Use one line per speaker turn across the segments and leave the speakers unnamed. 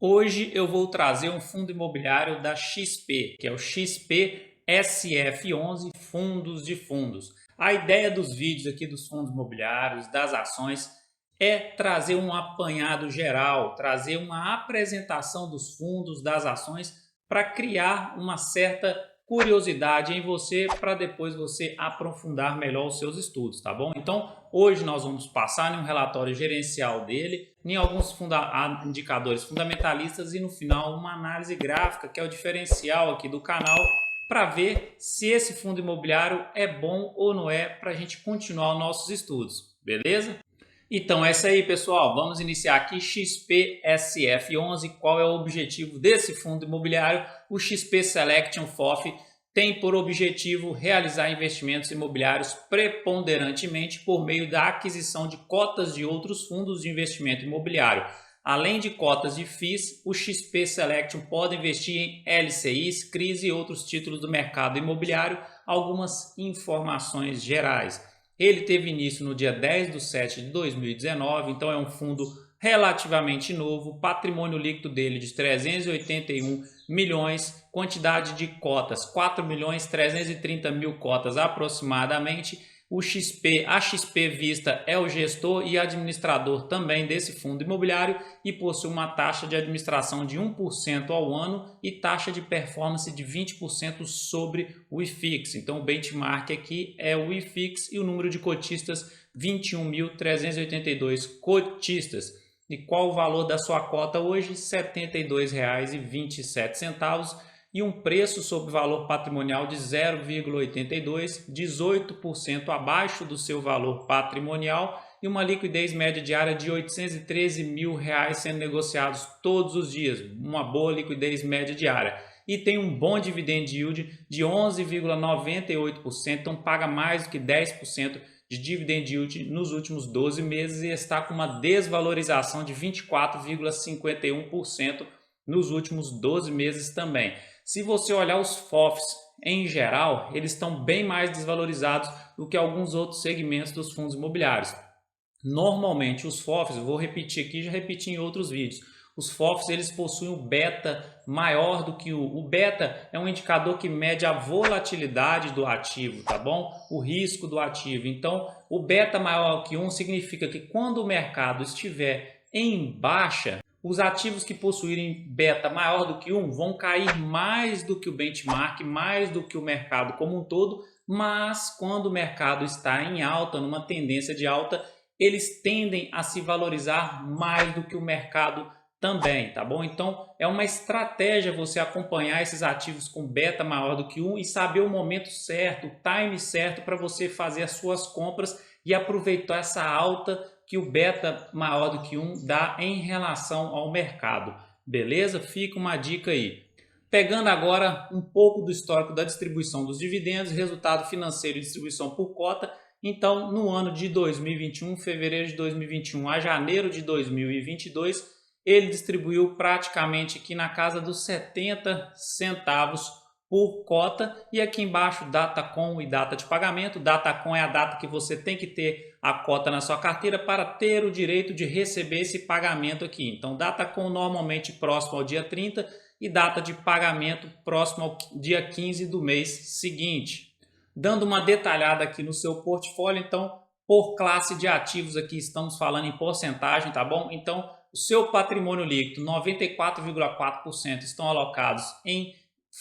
Hoje eu vou trazer um fundo imobiliário da XP, que é o XP SF11 Fundos de Fundos. A ideia dos vídeos aqui dos fundos imobiliários, das ações, é trazer um apanhado geral, trazer uma apresentação dos fundos, das ações, para criar uma certa curiosidade em você, para depois você aprofundar melhor os seus estudos, tá bom? Então, hoje nós vamos passar em um relatório gerencial dele, em alguns indicadores fundamentalistas e no final uma análise gráfica, que é o diferencial aqui do canal, para ver se esse fundo imobiliário é bom ou não é para a gente continuar os nossos estudos, beleza? Então é isso aí, pessoal, vamos iniciar aqui XPSF11. Qual é o objetivo desse fundo imobiliário? O XP Selection FOF tem por objetivo realizar investimentos imobiliários preponderantemente por meio da aquisição de cotas de outros fundos de investimento imobiliário. Além de cotas de FIIs, o XP Selection pode investir em LCIs, CRIs e outros títulos do mercado imobiliário. Algumas informações gerais. Ele teve início no dia 10/7/2019, então é um fundo relativamente novo, patrimônio líquido dele de 381 milhões, quantidade de cotas 4.330.000 cotas aproximadamente. A XP Vista é o gestor e administrador também desse fundo imobiliário e possui uma taxa de administração de 1% ao ano e taxa de performance de 20% sobre o IFIX. Então o benchmark aqui é o IFIX e o número de cotistas 21.382 cotistas. E qual o valor da sua cota hoje? R$ 72,27 e um preço sobre valor patrimonial de 0,82, 18% abaixo do seu valor patrimonial e uma liquidez média diária de R$ 813 mil sendo negociados todos os dias, uma boa liquidez média diária. E tem um bom dividend yield de 11,98%, então paga mais do que 10% de dividend yield nos últimos 12 meses e está com uma desvalorização de 24,51% nos últimos 12 meses também. Se você olhar os FOFs em geral, eles estão bem mais desvalorizados do que alguns outros segmentos dos fundos imobiliários. Normalmente os FOFs, vou repetir aqui, já repeti em outros vídeos, os FOFs eles possuem um beta maior do que o beta é um indicador que mede a volatilidade do ativo, tá bom? O risco do ativo. Então, o beta maior que 1 significa que quando o mercado estiver em baixa, os ativos que possuírem beta maior do que 1 vão cair mais do que o benchmark, mais do que o mercado como um todo, mas quando o mercado está em alta, numa tendência de alta, eles tendem a se valorizar mais do que o mercado também, tá bom? Então é uma estratégia você acompanhar esses ativos com beta maior do que 1 e saber o momento certo, o time certo para você fazer as suas compras e aproveitar essa alta que o beta maior do que 1 dá em relação ao mercado, beleza? Fica uma dica aí. Pegando agora um pouco do histórico da distribuição dos dividendos, resultado financeiro e distribuição por cota. Então, no ano de 2021, fevereiro de 2021 a janeiro de 2022, ele distribuiu praticamente aqui na casa dos 70 centavos por cota. E aqui embaixo, data com e data de pagamento. Data com é a data que você tem que ter a cota na sua carteira para ter o direito de receber esse pagamento aqui. Então, data com normalmente próximo ao dia 30 e data de pagamento próximo ao dia 15 do mês seguinte. Dando uma detalhada aqui no seu portfólio, então, por classe de ativos aqui estamos falando em porcentagem, tá bom? Então, o seu patrimônio líquido, 94,4% estão alocados em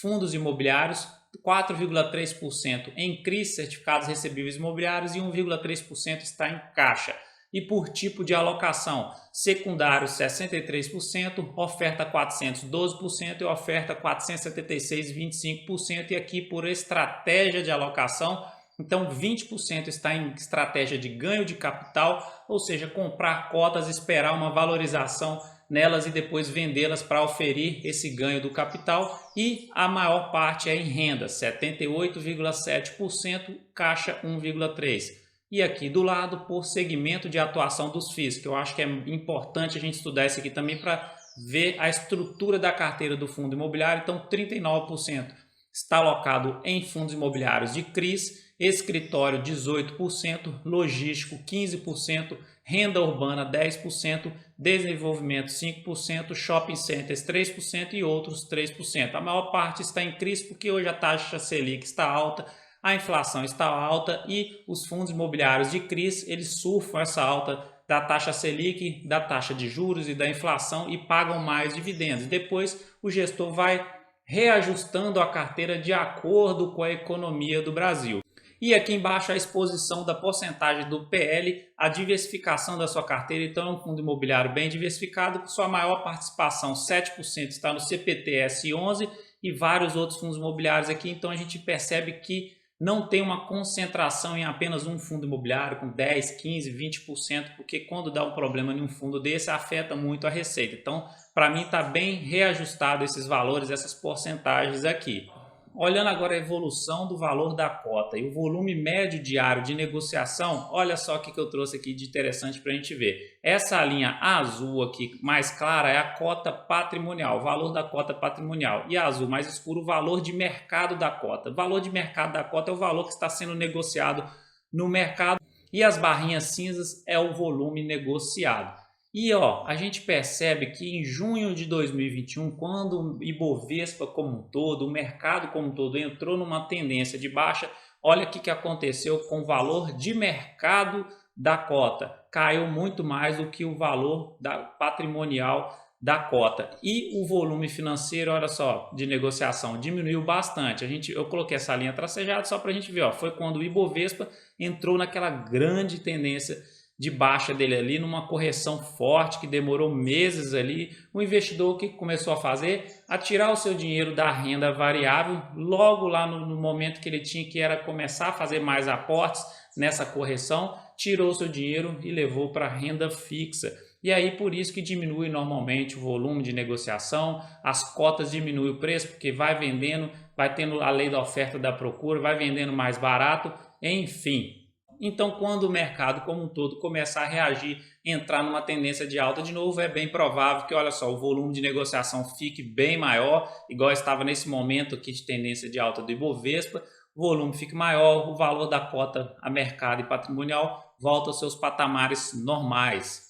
fundos imobiliários, 4,3% em CRIs, certificados recebíveis imobiliários, e 1,3% está em caixa. E por tipo de alocação, secundário 63%, oferta 400 12% e oferta 476 25%. E aqui por estratégia de alocação, então 20% está em estratégia de ganho de capital, ou seja, comprar cotas, esperar uma valorização nelas e depois vendê-las para oferir esse ganho do capital, e a maior parte é em renda, 78,7%, caixa 1,3%. E aqui do lado, por segmento de atuação dos FIIs, que eu acho que é importante a gente estudar isso aqui também para ver a estrutura da carteira do fundo imobiliário. Então 39% está alocado em fundos imobiliários de CRIs, escritório 18%, logístico 15%, renda urbana 10%, desenvolvimento 5%, shopping centers 3% e outros 3%. A maior parte está em crise porque hoje a taxa Selic está alta, a inflação está alta e os fundos imobiliários de CRIs, eles surfam essa alta da taxa Selic, da taxa de juros e da inflação e pagam mais dividendos. Depois o gestor vai reajustando a carteira de acordo com a economia do Brasil. E aqui embaixo a exposição da porcentagem do PL, a diversificação da sua carteira. Então é um fundo imobiliário bem diversificado, com sua maior participação, 7%, está no CPTS11 e vários outros fundos imobiliários aqui. Então a gente percebe que não tem uma concentração em apenas um fundo imobiliário com 10, 15, 20%, porque quando dá um problema em um fundo desse, afeta muito a receita. Então, para mim está bem reajustado esses valores, essas porcentagens aqui. Olhando agora a evolução do valor da cota e o volume médio diário de negociação, olha só o que eu trouxe aqui de interessante para a gente ver. Essa linha azul aqui mais clara é a cota patrimonial, o valor da cota patrimonial. E a azul mais escuro, o valor de mercado da cota. O valor de mercado da cota é o valor que está sendo negociado no mercado e as barrinhas cinzas é o volume negociado. E a gente percebe que em junho de 2021, quando o Ibovespa como um todo, o mercado como um todo entrou numa tendência de baixa, olha o que aconteceu com o valor de mercado da cota. Caiu muito mais do que o valor patrimonial da cota. E o volume financeiro, olha só, de negociação diminuiu bastante. Eu coloquei essa linha tracejada só para a gente ver, foi quando o Ibovespa entrou naquela grande tendência de baixa dele ali, numa correção forte que demorou meses ali. O investidor, o que começou a fazer? A tirar o seu dinheiro da renda variável logo lá no momento que ele tinha, que era começar a fazer mais aportes nessa correção, tirou o seu dinheiro e levou para a renda fixa. E aí por isso que diminui normalmente o volume de negociação, as cotas diminuem o preço, porque vai vendendo, vai tendo a lei da oferta e da procura, vai vendendo mais barato, enfim. Então, quando o mercado como um todo começar a reagir, entrar numa tendência de alta de novo, é bem provável que, olha só, o volume de negociação fique bem maior, igual estava nesse momento aqui de tendência de alta do Ibovespa, o volume fique maior, o valor da cota a mercado e patrimonial volta aos seus patamares normais.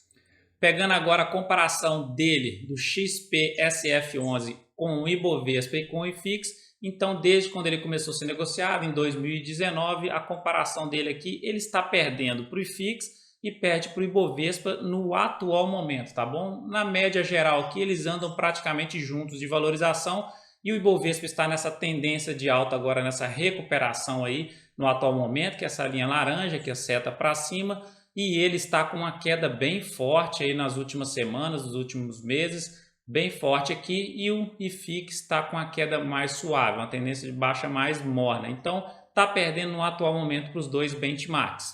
Pegando agora a comparação dele, do XPSF11 com o Ibovespa e com o IFIX, então, desde quando ele começou a ser negociado, em 2019, a comparação dele aqui, ele está perdendo para o IFIX e perde para o Ibovespa no atual momento, tá bom? Na média geral aqui, eles andam praticamente juntos de valorização e o Ibovespa está nessa tendência de alta agora, nessa recuperação aí no atual momento, que é essa linha laranja, que é seta para cima, e ele está com uma queda bem forte aí nas últimas semanas, nos últimos meses, bem forte aqui, e o IFIX está com a queda mais suave, uma tendência de baixa mais morna. Então, está perdendo no atual momento para os dois benchmarks.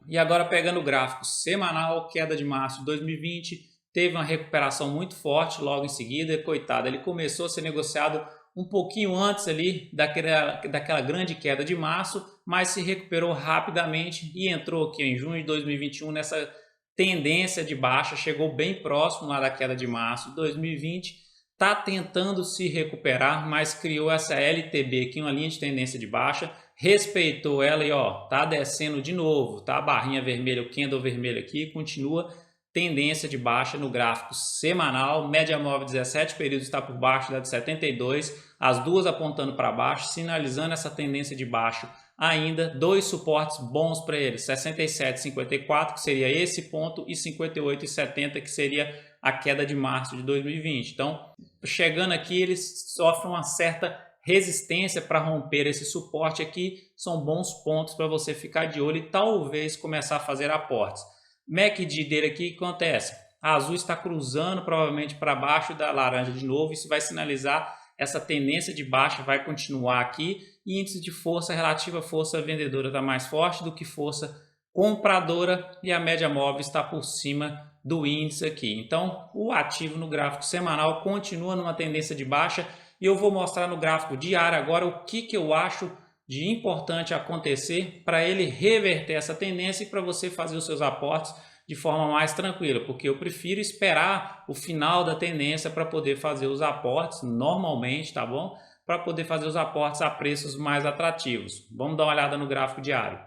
E agora pegando o gráfico semanal, queda de março de 2020, teve uma recuperação muito forte logo em seguida. Coitado, ele começou a ser negociado um pouquinho antes ali daquela grande queda de março, mas se recuperou rapidamente e entrou aqui em junho de 2021 nessa tendência de baixa, chegou bem próximo lá da queda de março de 2020, está tentando se recuperar, mas criou essa LTB aqui, uma linha de tendência de baixa, respeitou ela e tá descendo de novo, tá? A barrinha vermelha, o candle vermelho aqui, continua tendência de baixa no gráfico semanal, média móvel 17 períodos está por baixo da de 72, as duas apontando para baixo, sinalizando essa tendência de baixo. Ainda dois suportes bons para ele, 67,54, que seria esse ponto, e 58,70, que seria a queda de março de 2020. Então, chegando aqui, eles sofrem uma certa resistência para romper esse suporte aqui. São bons pontos para você ficar de olho e talvez começar a fazer aportes. MACD dele aqui, o que acontece? A azul está cruzando provavelmente para baixo da laranja de novo, isso vai sinalizar essa tendência de baixa vai continuar aqui, e índice de força relativa, força vendedora está mais forte do que força compradora, e a média móvel está por cima do índice aqui. Então, o ativo no gráfico semanal continua numa tendência de baixa, e eu vou mostrar no gráfico diário agora o que eu acho de importante acontecer para ele reverter essa tendência e para você fazer os seus aportes de forma mais tranquila, porque eu prefiro esperar o final da tendência para poder fazer os aportes normalmente, tá bom? para poder fazer os aportes a preços mais atrativos. Vamos dar uma olhada no gráfico diário.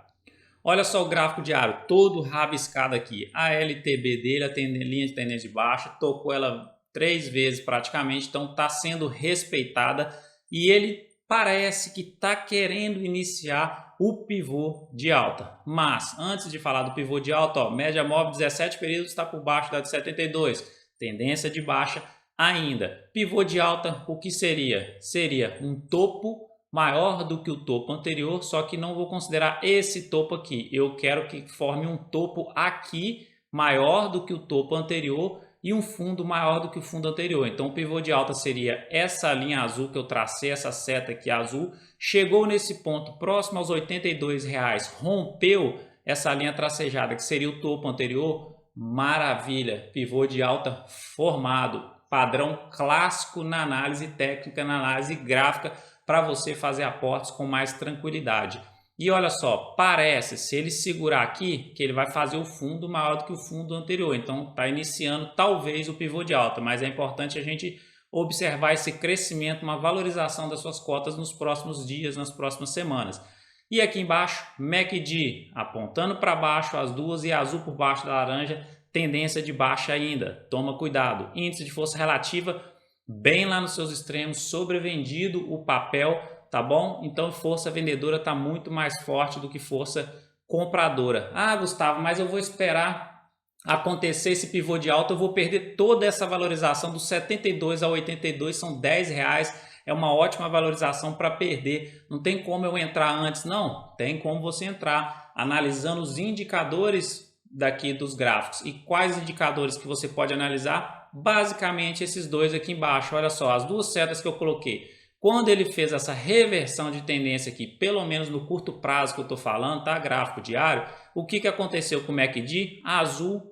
Olha só o gráfico diário, todo rabiscado aqui. A LTB dele, a linha de tendência de baixa, tocou ela 3 vezes praticamente, então está sendo respeitada e ele parece que está querendo iniciar o pivô de alta. Mas antes de falar do pivô de alta, ó, média móvel 17 períodos está por baixo da de 72, tendência de baixa ainda. Pivô de alta, o que seria? Seria um topo maior do que o topo anterior, só que não vou considerar esse topo aqui. Eu quero que forme um topo aqui maior do que o topo anterior e um fundo maior do que o fundo anterior. Então o pivô de alta seria essa linha azul que eu tracei, essa seta aqui azul, chegou nesse ponto próximo aos R$ 82,00, rompeu essa linha tracejada que seria o topo anterior, maravilha, pivô de alta formado, padrão clássico na análise técnica, na análise gráfica, para você fazer aportes com mais tranquilidade. E olha só, parece, se ele segurar aqui, que ele vai fazer o fundo maior do que o fundo anterior. Então está iniciando talvez o pivô de alta, mas é importante a gente observar esse crescimento, uma valorização das suas cotas nos próximos dias, nas próximas semanas. E aqui embaixo, MACD apontando para baixo, as duas, e azul por baixo da laranja, tendência de baixa ainda. Toma cuidado. Índice de força relativa bem lá nos seus extremos, sobrevendido o papel, tá bom? Então força vendedora está muito mais forte do que força compradora. Ah, Gustavo, mas eu vou esperar acontecer esse pivô de alta, eu vou perder toda essa valorização dos 72 a 82, são R$10, é uma ótima valorização para perder. Não tem como eu entrar antes, não. Tem como você entrar analisando os indicadores daqui dos gráficos. E quais indicadores que você pode analisar? Basicamente esses dois aqui embaixo. Olha só, as duas setas que eu coloquei. Quando ele fez essa reversão de tendência aqui, pelo menos no curto prazo que eu estou falando, tá? Gráfico diário, o que aconteceu com o MACD? A azul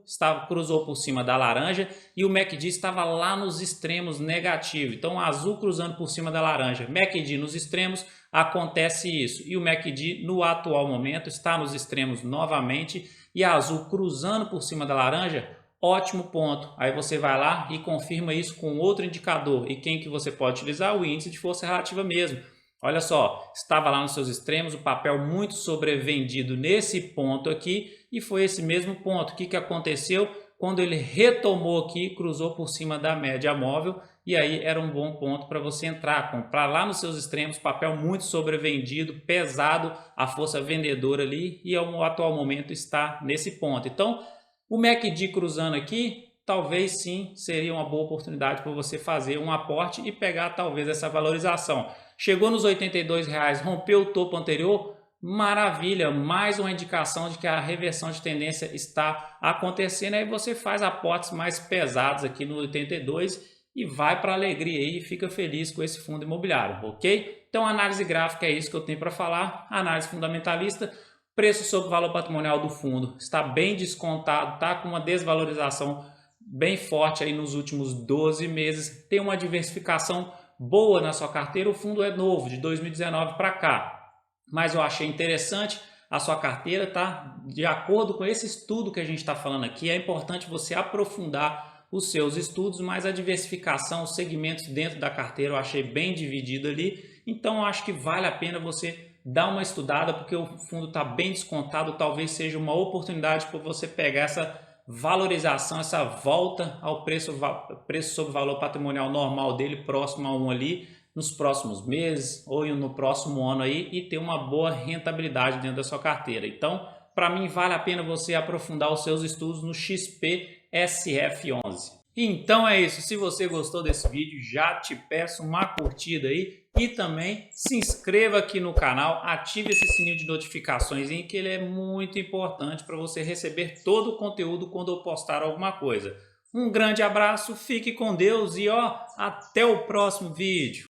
cruzou por cima da laranja e o MACD estava lá nos extremos negativo. Então, azul cruzando por cima da laranja, MACD nos extremos, acontece isso. E o MACD no atual momento está nos extremos novamente e a azul cruzando por cima da laranja, ótimo ponto. Aí você vai lá e confirma isso com outro indicador. E quem que você pode utilizar? O índice de força relativa mesmo. Olha só, estava lá nos seus extremos, o papel muito sobrevendido nesse ponto aqui e foi esse mesmo ponto. O que aconteceu? Quando ele retomou aqui, cruzou por cima da média móvel e aí era um bom ponto para você entrar, comprar lá nos seus extremos, papel muito sobrevendido, pesado, a força vendedora ali e ao atual momento está nesse ponto. Então, o MACD cruzando aqui, talvez sim seria uma boa oportunidade para você fazer um aporte e pegar talvez essa valorização. Chegou nos R$ 82,00, rompeu o topo anterior, maravilha, mais uma indicação de que a reversão de tendência está acontecendo. Aí você faz aportes mais pesados aqui no 82 e vai para a alegria aí e fica feliz com esse fundo imobiliário, ok? Então a análise gráfica é isso que eu tenho para falar, análise fundamentalista. Preço sobre valor patrimonial do fundo está bem descontado, está com uma desvalorização bem forte aí nos últimos 12 meses. Tem uma diversificação boa na sua carteira, o fundo é novo, de 2019 para cá. Mas eu achei interessante, a sua carteira tá de acordo com esse estudo que a gente está falando aqui. É importante você aprofundar os seus estudos, mas a diversificação, os segmentos dentro da carteira eu achei bem dividido ali. Então eu acho que vale a pena você dá uma estudada, porque o fundo está bem descontado, talvez seja uma oportunidade para você pegar essa valorização, essa volta ao preço sobre valor patrimonial normal dele, próximo a 1 ali, nos próximos meses ou no próximo ano aí e ter uma boa rentabilidade dentro da sua carteira. Então, para mim, vale a pena você aprofundar os seus estudos no XPSF11. Então é isso, se você gostou desse vídeo, já te peço uma curtida aí e também se inscreva aqui no canal, ative esse sininho de notificações que ele é muito importante para você receber todo o conteúdo quando eu postar alguma coisa. Um grande abraço, fique com Deus e até o próximo vídeo.